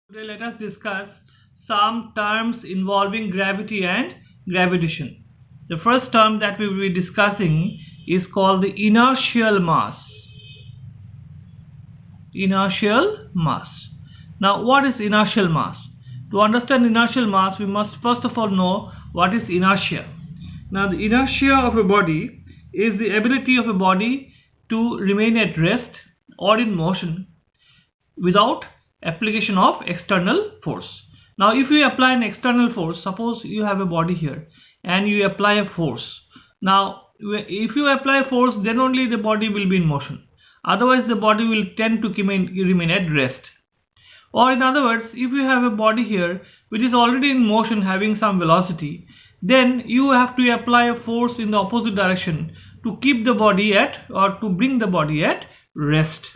Today let us discuss some terms involving gravity and gravitation. The first term that we will be discussing is called the inertial mass. Inertial mass. Now what is inertial mass? To understand inertial mass, we must first of all know what is inertia. Now the inertia of a body is the ability of a body to remain at rest or in motion without application of external force. Now if you apply an external force, suppose you have a body here and you apply a force. Now if you apply force, then only the body will be in motion. Otherwise the body will tend to remain at rest. Or in other words, if you have a body here which is already in motion having some velocity, then you have to apply a force in the opposite direction to keep the body at, or to bring the body at rest.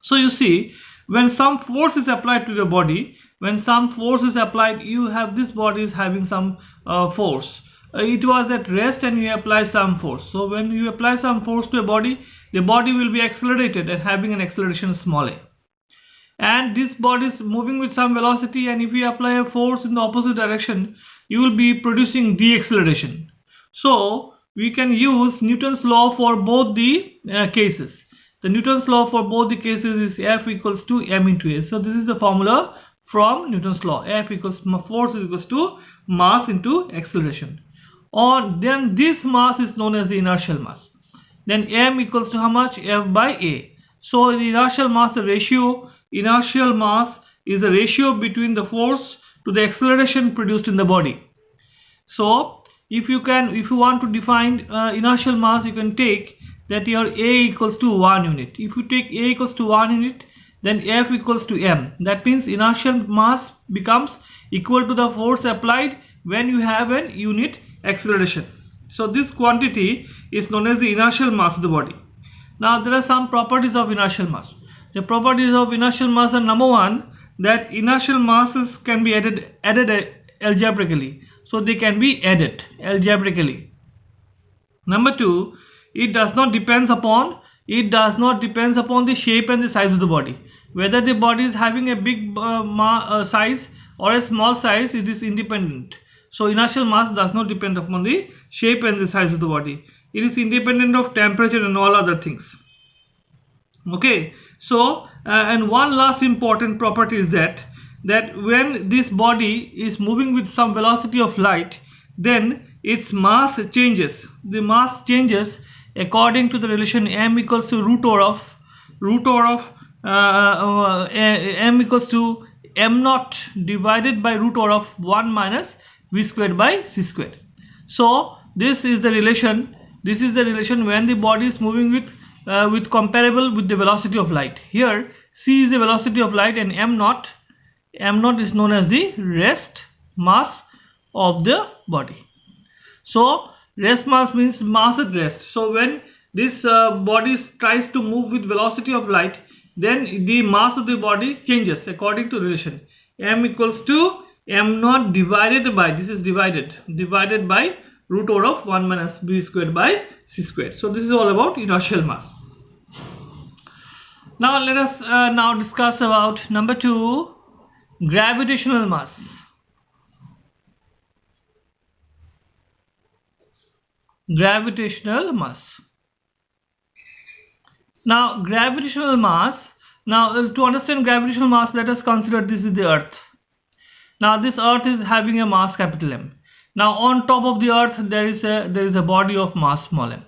So you see, when some force is applied to the body, when some force is applied, you have this body is having some force. It was at rest and you apply some force. So when you apply some force to a body, the body will be accelerated and having an acceleration small a. And this body is moving with some velocity, and if you apply a force in the opposite direction, you will be producing deceleration. So we can use Newton's law for both the cases. The Newton's law for both the cases is F equals to m into a. So this is the formula from Newton's law. F equals force is equals to mass into acceleration. Or then this mass is known as the inertial mass. Then m equals to how much? F by a. So the inertial mass, the ratio, inertial mass is the ratio between the force to the acceleration produced in the body. So if you want to define inertial mass, you can take that your A equals to 1 unit. If you take A equals to 1 unit, then F equals to m. That means inertial mass becomes equal to the force applied when you have an unit acceleration. So this quantity is known as the inertial mass of the body. Now there are some properties of inertial mass. The properties of inertial mass are: number one, that inertial masses can be added algebraically. So they can be added algebraically. Number two, it does not depend upon the shape and the size of the body. Whether the body is having a big size or a small size, it is independent. So inertial mass does not depend upon the shape and the size of the body. It is independent of temperature and all other things. Okay, so and one last important property is that when this body is moving with some velocity of light, then its mass changes. The mass changes according to the relation m equals to root over of m equals to m naught divided by root over of 1 minus v squared by c squared. So this is the relation. This is the relation when the body is moving with comparable with the velocity of light. Here c is the velocity of light, and m naught is known as the rest mass of the body. So rest mass means mass at rest. So when this body tries to move with velocity of light, then the mass of the body changes according to relation m equals to m naught divided by, this is divided by root over of 1 minus b squared by c squared. So this is all about inertial mass. Now let us now discuss about number 2, gravitational mass. Gravitational mass. Now gravitational mass, to understand gravitational mass, let us consider this is the earth. Now this earth is having a mass capital M. Now on top of the earth there is a body of mass small m.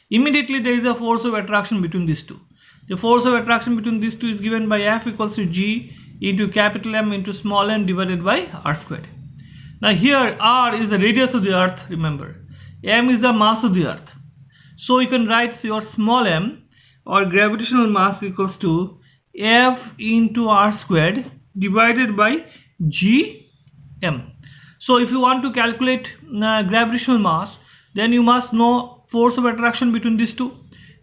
Immediately there is a force of attraction between these two. The force of attraction between these two is given by F equals to G into capital M into small m divided by r squared. Now here r is the radius of the earth, remember. M is the mass of the earth. So you can write your small m, or gravitational mass, equals to F into r squared divided by Gm. So if you want to calculate gravitational mass, then you must know force of attraction between these two,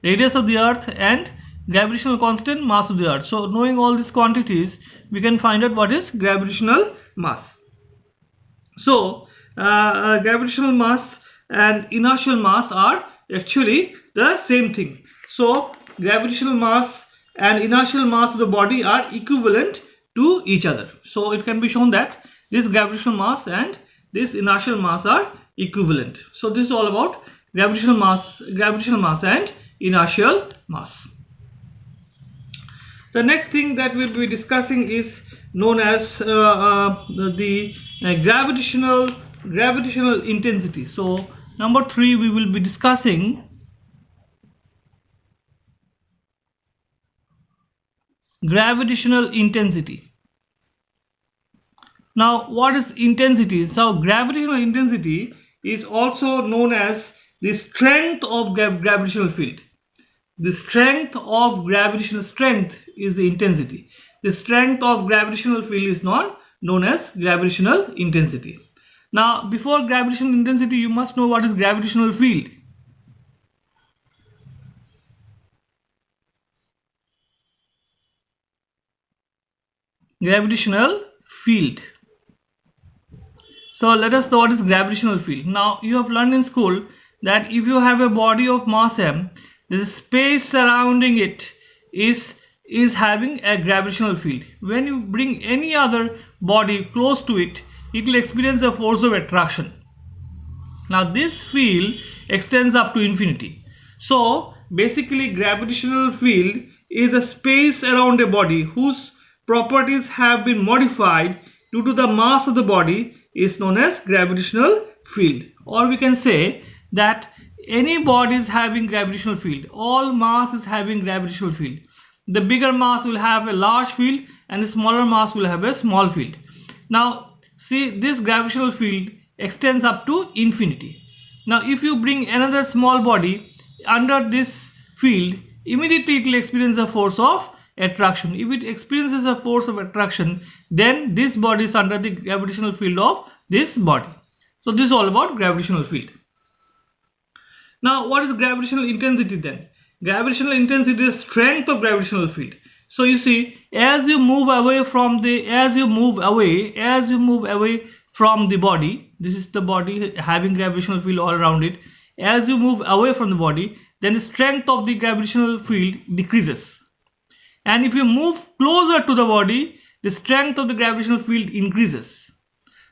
radius of the earth and gravitational constant, mass of the earth. So knowing all these quantities, we can find out what is gravitational mass. So gravitational mass and inertial mass are actually the same thing. So gravitational mass and inertial mass of the body are equivalent to each other. So it can be shown that this gravitational mass and this inertial mass are equivalent. So this is all about gravitational mass and inertial mass. The next thing that we'll be discussing is known as the gravitational intensity. So number 3, we will be discussing gravitational intensity. Now, what is intensity? So gravitational intensity is also known as the strength of gravitational field. The strength of gravitational strength is the intensity. The strength of gravitational field is known as gravitational intensity. Now, before gravitational intensity, you must know what is gravitational field. Gravitational field. So let us know what is gravitational field. Now, you have learned in school that if you have a body of mass m, the space surrounding it is having a gravitational field. When you bring any other body close to it, it will experience a force of attraction. Now this field extends up to infinity. So basically gravitational field is a space around a body whose properties have been modified due to the mass of the body is known as gravitational field. Or we can say that any body is having gravitational field. All mass is having gravitational field. The bigger mass will have a large field and the smaller mass will have a small field. Now see, this gravitational field extends up to infinity. Now if you bring another small body under this field, immediately it will experience a force of attraction. If it experiences a force of attraction, then this body is under the gravitational field of this body. So this is all about gravitational field. Now what is gravitational intensity then? Gravitational intensity is strength of gravitational field. So you see, as you move away from the body, this is the body having gravitational field all around it. As you move away from the body, then the strength of the gravitational field decreases. And if you move closer to the body, the strength of the gravitational field increases.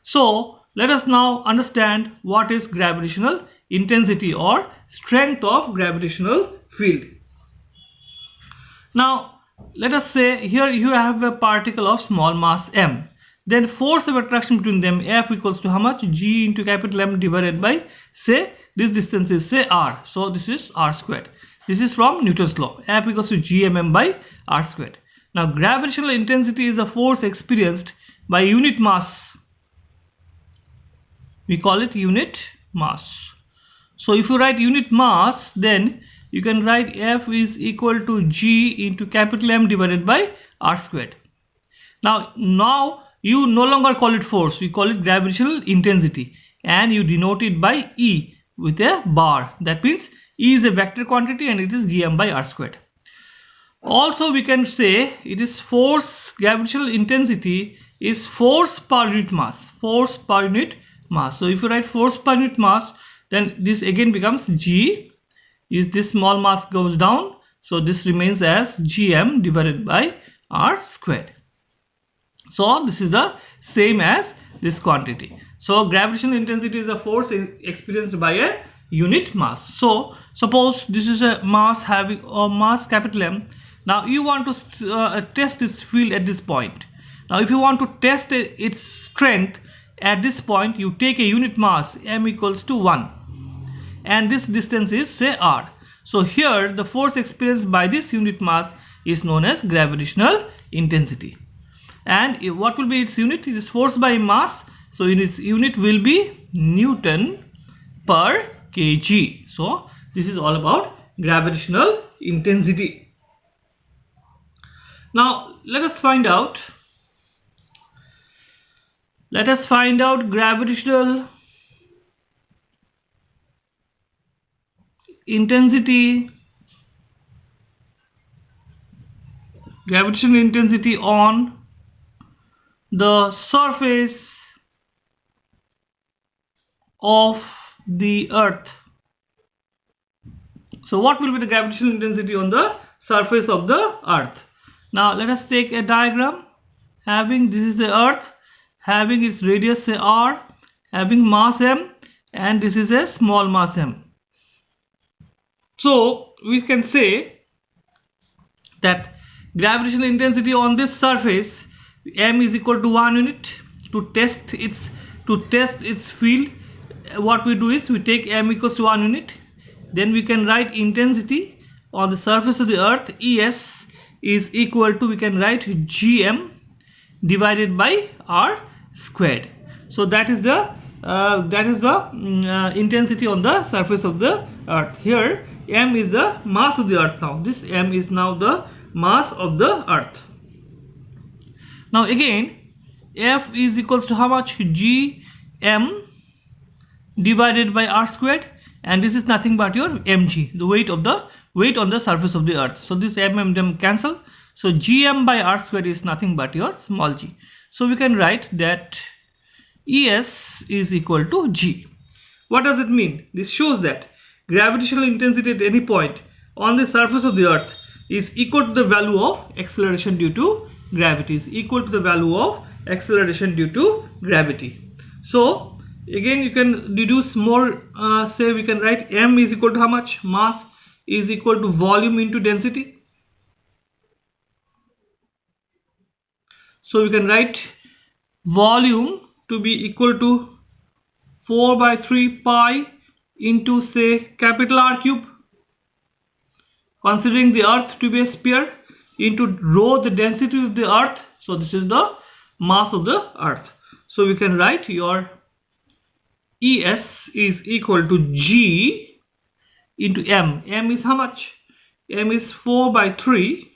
So let us now understand what is gravitational intensity or strength of gravitational field. Now let us say here you have a particle of small mass m. Then force of attraction between them, F equals to how much? G into capital M divided by, say, this distance is say r. So this is r squared. This is from Newton's law. F equals to gmm by r squared. Now gravitational intensity is a force experienced by unit mass. We call it unit mass. So if you write unit mass, then you can write F is equal to G into capital M divided by r squared. Now you no longer call it force, we call it gravitational intensity, and you denote it by E with a bar. That means E is a vector quantity and it is gm by r squared. Also we can say it is force, gravitational intensity is force per unit mass. Force per unit mass. So if you write force per unit mass, then this again becomes G. Is this small mass goes down, so this remains as gm divided by r squared. So this is the same as this quantity. So gravitational intensity is a force experienced by a unit mass. So suppose this is a mass having a mass capital M. Now you want to test its field at this point. Now if you want to test its strength at this point, you take a unit mass m equals to 1 and this distance is say r. So here the force experienced by this unit mass is known as gravitational intensity. And what will be its unit? It is force by mass, so its unit will be Newton per kg. So this is all about gravitational intensity. Now let us find out gravitational intensity on the surface of the earth. So what will be the gravitational intensity on the surface of the earth? Now let us take a diagram having, this is the earth, having its radius say r, having mass m, and this is a small mass m. So we can say that gravitational intensity on this surface m is equal to 1 unit. To test its field, what we do is we take m equals to 1 unit, then we can write intensity on the surface of the earth, Es is equal to, we can write gm divided by r squared. So that is the intensity on the surface of the earth. Here m is the mass of the earth. Now this m is now the mass of the earth. Now again, F is equals to how much? Gm divided by r squared, and this is nothing but your mg, the weight on the surface of the earth. So this m them cancel, so gm by r squared is nothing but your small g. So we can write that Es is equal to g. What does it mean? This shows that gravitational intensity at any point on the surface of the earth is equal to the value of acceleration due to gravity, is equal to the value of acceleration due to gravity. So again you can deduce more, say we can write m is equal to how much? Mass is equal to volume into density. So we can write volume to be equal to 4 by 3 pi into, say, capital R cube, considering the earth to be a sphere, into rho, the density of the earth. So this is the mass of the earth. So we can write your Es is equal to g into m. M is how much? M is 4 by 3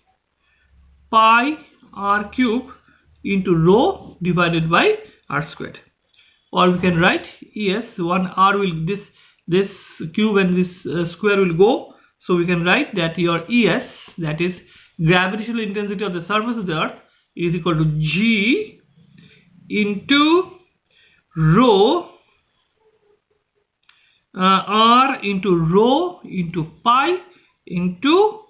pi r cube into rho divided by r squared. Or we can write Es, one r will, this cube and this square will go. So we can write that your Es, that is gravitational intensity of the surface of the earth, is equal to g into rho r into rho into pi into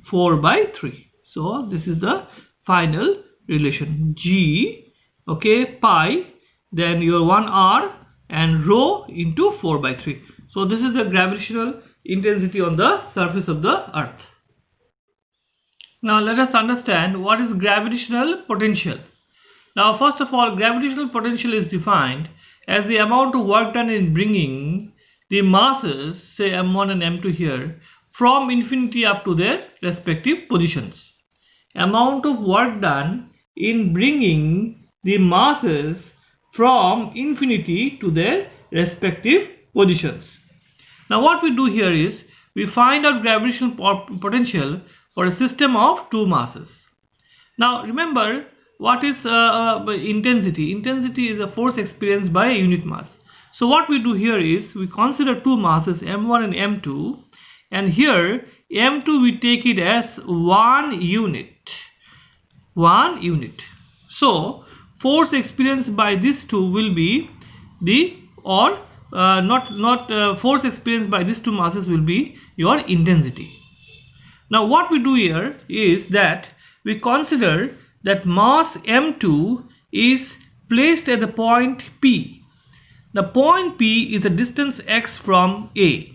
4 by 3. So this is the final relation, g, okay, pi, then your 1r and rho into 4 by 3. So this is the gravitational intensity on the surface of the earth. Now let us understand what is gravitational potential. Now first of all, gravitational potential is defined as the amount of work done in bringing the masses, say m1 and m2 here, from infinity up to their respective positions. Amount of work done in bringing the masses from infinity to their respective positions. Now what we do here is we find out gravitational potential for a system of two masses. Now remember, what is intensity? Intensity is a force experienced by a unit mass. So what we do here is we consider two masses m1 and m2, and here m2 we take it as 1 unit. So force experienced by these two will be the, or force experienced by these two masses will be your intensity. Now what we do here is that we consider that mass m2 is placed at the point P. The point P is a distance x from A.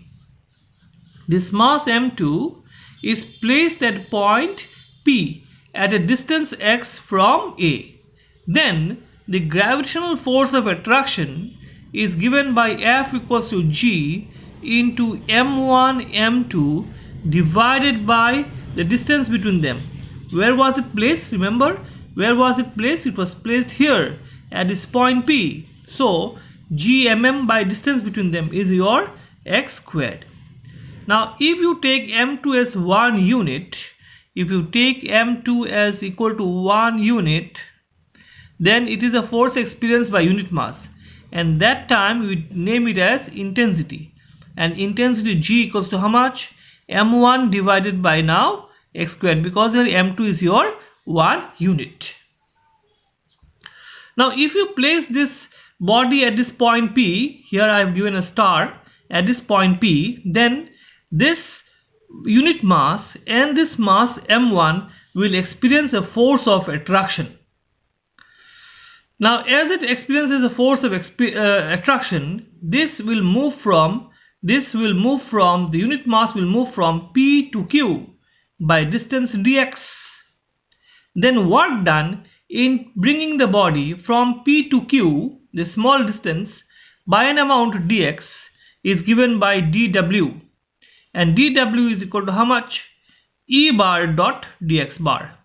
This mass m2 is placed at point P at a distance x from A. Then the gravitational force of attraction is given by F equals to g into m1 m2 divided by the distance between them. Where was it placed? Remember, where was it placed? It was placed here at this point P. So gmm by distance between them is your x squared. Now if you take m2 as 1 unit, if you take m2 as equal to 1 unit, then it is a force experienced by unit mass, and that time we name it as intensity, and intensity g equals to how much? m1 divided by now x squared, because here m2 is your 1 unit. Now if you place this body at this point P, here I have given a star at this point P, then this unit mass and this mass m1 will experience a force of attraction. Now, as it experiences a force of attraction, this will move from the unit mass will move from P to Q by distance dx. Then work done in bringing the body from P to Q, the small distance, by an amount dx is given by dw, and dw is equal to how much? E bar dot dx bar.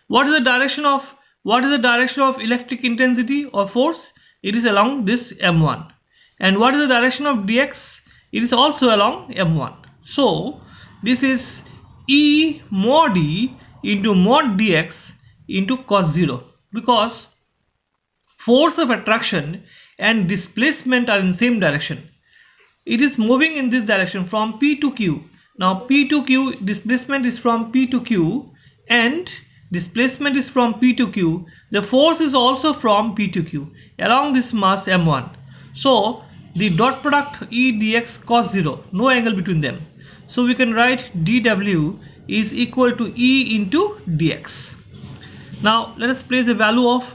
What is the direction of electric intensity or force? It is along this m1. And what is the direction of dx? It is also along m1. So this is E mod E into mod dx into cos 0, because force of attraction and displacement are in same direction. It is moving in this direction from P to Q. Now P to Q, displacement is from P to Q, and displacement is from P to Q. The force is also from P to Q along this mass m1. So the dot product E dx cos 0, no angle between them. So we can write dw is equal to E into dx. Now let us place the value of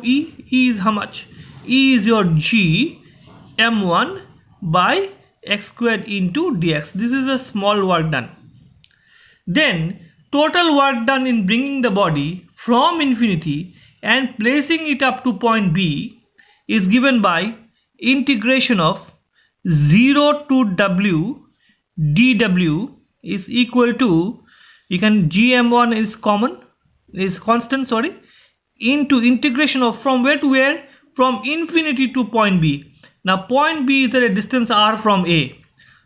E. E is how much? E is your g m1 by x squared into dx. This is a small work done. Then total work done in bringing the body from infinity and placing it up to point B is given by integration of 0 to w dw is equal to, you can gm1 is constant, into integration of from where to where? From infinity to point B. Now point B is at a distance r from A.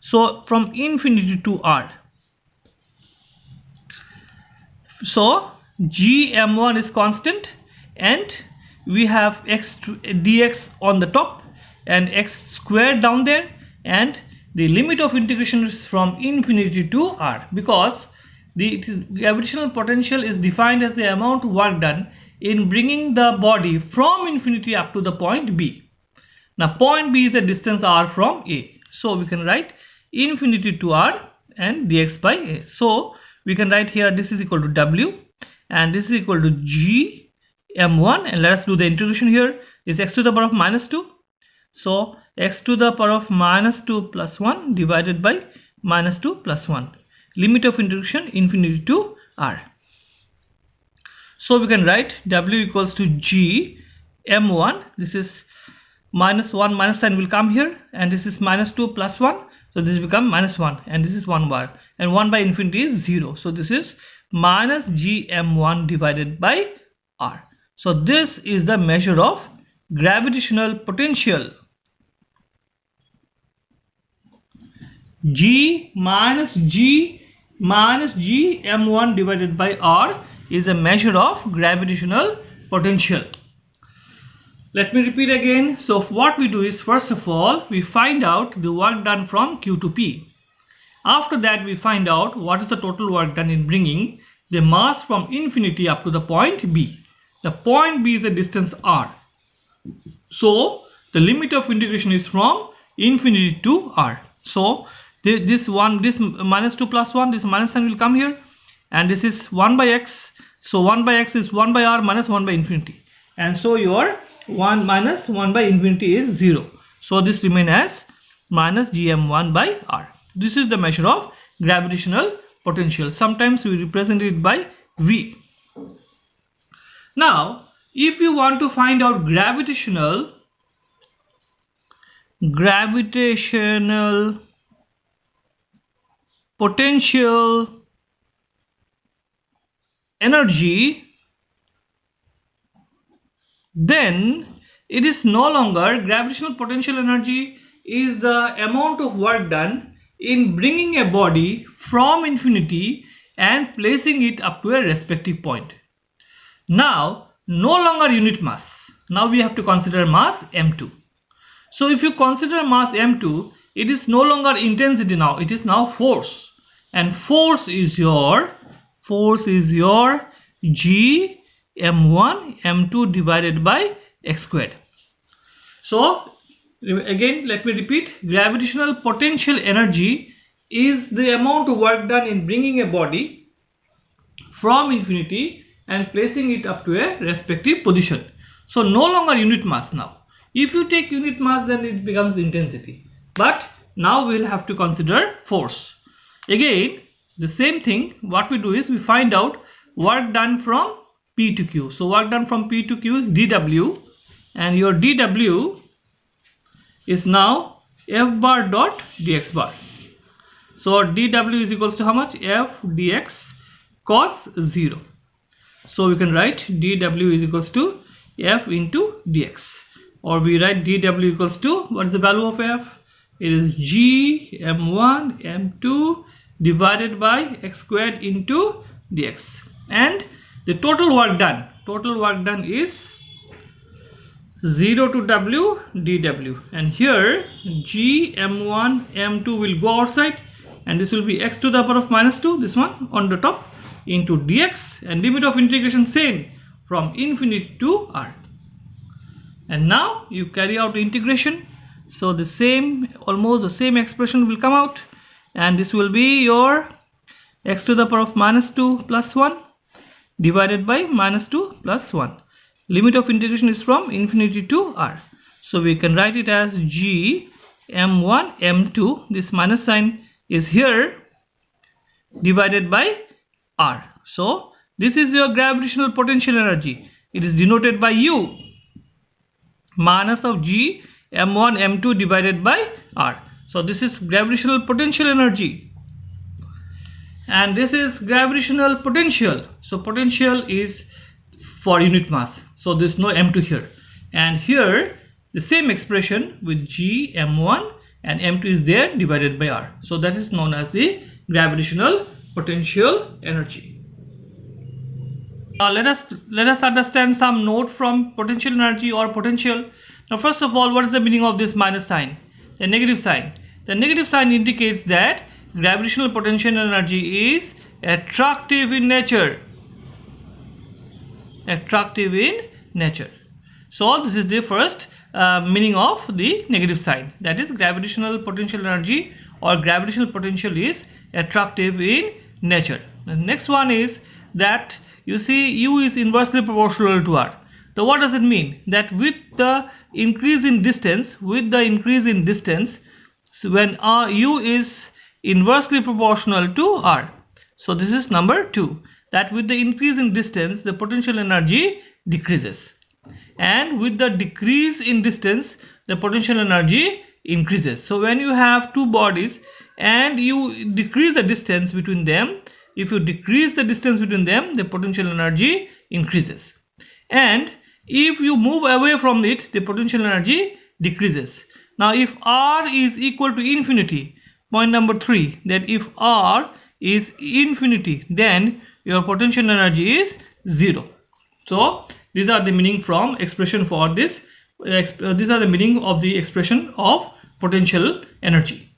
So from infinity to r. So gm1 is constant, and we have x dx on the top and x squared down there, and the limit of integration is from infinity to r, because the gravitational potential is defined as the amount of work done in bringing the body from infinity up to the point B. Now point B is a distance r from A. So we can write infinity to r and dx by A. So we can write here this is equal to w and this is equal to g m1, and let us do the integration here. Is x to the power of minus 2. So x to the power of minus 2 plus 1 divided by minus 2 plus 1. Limit of integration infinity to r. So we can write w equals to g m1. This is minus 1, minus sign will come here, and this is minus 2 plus 1. So this become minus 1, and this is 1 bar, and 1 by infinity is 0. So this is minus gm1 divided by r. So this is the measure of gravitational potential. G minus gm1 divided by r is a measure of gravitational potential. Let me repeat again. So what we do is, first of all, we find out the work done from Q to P. After that, we find out what is the total work done in bringing the mass from infinity up to the point B. The point B is a distance r. So the limit of integration is from infinity to r. So this minus 2 plus 1, this minus sign will come here, and this is 1 by x. So 1 by x is 1 by r minus 1 by infinity, and so your 1 minus 1 by infinity is 0. So this remains as minus gm1 by r. This is the measure of gravitational potential. Sometimes we represent it by V. Now if you want to find out gravitational potential energy, then it is no longer, gravitational potential energy is the amount of work done in bringing a body from infinity and placing it up to a respective point. Now no longer unit mass, now we have to consider mass m2. So if you consider mass m2, it is no longer intensity, now it is now force, and force is your g m1 m2 divided by x squared. So again, let me repeat, gravitational potential energy is the amount of work done in bringing a body from infinity and placing it up to a respective position. So no longer unit mass now. If you take unit mass, then it becomes intensity. But now we will have to consider force. Again, the same thing, what we do is we find out work done from P to Q. So work done from P to Q is dW, and your dW is now F bar dot dx bar. So dW is equals to how much? F dx cos 0. So we can write dW is equals to F into dx, or we write dW equals to, what is the value of F? It is G m1 m2 divided by x squared into dx, and the total work done is 0 to W dW, and here G m1 m2 will go outside, and this will be x to the power of minus 2, this one on the top, into dx, and limit of integration same from infinity to r. And now you carry out the integration, so the same, almost the same expression will come out, and this will be your x to the power of minus 2 plus 1 divided by minus 2 plus 1. Limit of integration is from infinity to r. So we can write it as G m1 m2, this minus sign is here, divided by r. So this is your gravitational potential energy. It is denoted by U, minus of G m1 m2 divided by r. So this is gravitational potential energy, and this is gravitational potential. So potential is for unit mass, so there is no m2 here, and here the same expression with G m1 and m2 is there divided by r. So that is known as the gravitational potential energy. Let us understand some note from potential energy or potential. Now first of all, what is the meaning of this minus sign, the negative sign? The negative sign indicates that gravitational potential energy is attractive in nature. Attractive in nature. So this is the first meaning of the negative sign, that is gravitational potential energy or gravitational potential is attractive in nature. The next one is that you see U is inversely proportional to R. So what does it mean? That with the increase in distance, so when U is inversely proportional to R. So this is number 2, that with the increase in distance the potential energy decreases, and with the decrease in distance the potential energy increases. So when you have two bodies and you decrease the distance between them, if you decrease the distance between them, the potential energy increases, and if you move away from it, the potential energy decreases. Now if R is equal to infinity, point number 3, that if R is infinity, then your potential energy is 0. So these are the meaning from expression for this. These are the meaning of the expression of potential energy.